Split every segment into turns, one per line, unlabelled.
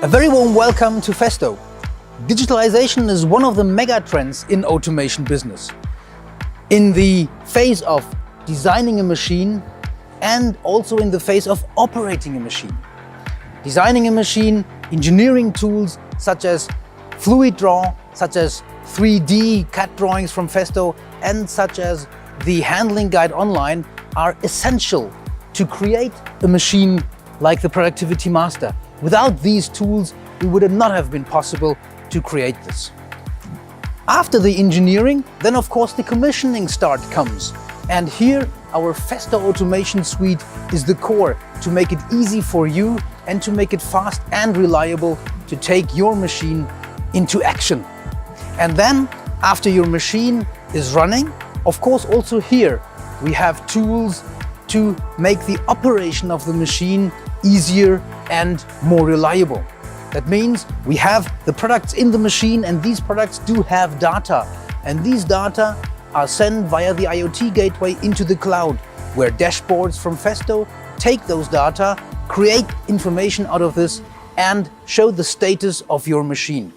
A very warm welcome to Festo. Digitalization is one of the mega trends in automation business. In the phase of designing a machine and also in the phase of operating a machine. Designing a machine, engineering tools such as Fluid Draw, such as 3D CAD drawings from Festo, and such as the handling guide online are essential to create a machine like the Productivity Master. Without these tools, it would not have been possible to create this. After the engineering, then of course the commissioning start comes. And here our Festo Automation Suite is the core to make it easy for you and to make it fast and reliable to take your machine into action. And then, after your machine is running, of course also here we have tools to make the operation of the machine easier and more reliable. That means we have the products in the machine, and these products do have data. And these data are sent via the IoT gateway into the cloud, where dashboards from Festo take those data, create information out of this, and show the status of your machine.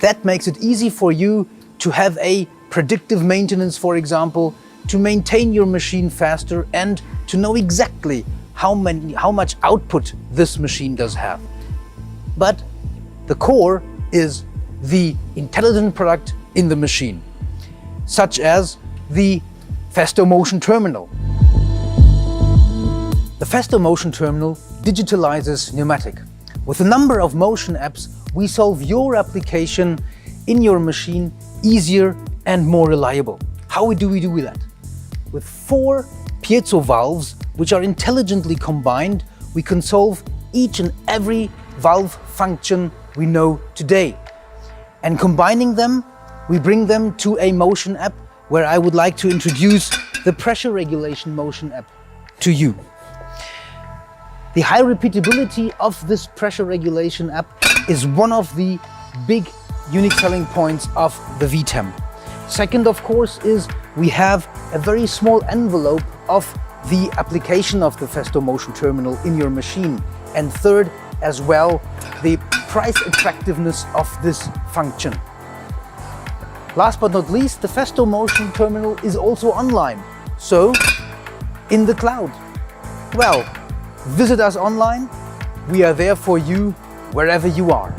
That makes it easy for you to have a predictive maintenance, for example, to maintain your machine faster and to know exactly how much output this machine does have. But the core is the intelligent product in the machine, such as the Festo Motion Terminal. The Festo Motion Terminal digitalizes pneumatic. With a number of motion apps, we solve your application in your machine easier and more reliable. How do we do that? With 4 piezo valves, which are intelligently combined, we can solve each and every valve function we know today. And combining them, we bring them to a motion app where I would like to introduce the pressure regulation motion app to you. The high repeatability of this pressure regulation app is one of the big unique selling points of the VTEM. Second, of course, is we have a very small envelope of the application of the Festo Motion Terminal in your machine. And third, as well, the price attractiveness of this function. Last but not least, the Festo Motion Terminal is also online, so in the cloud. Well, visit us online. We are there for you wherever you are.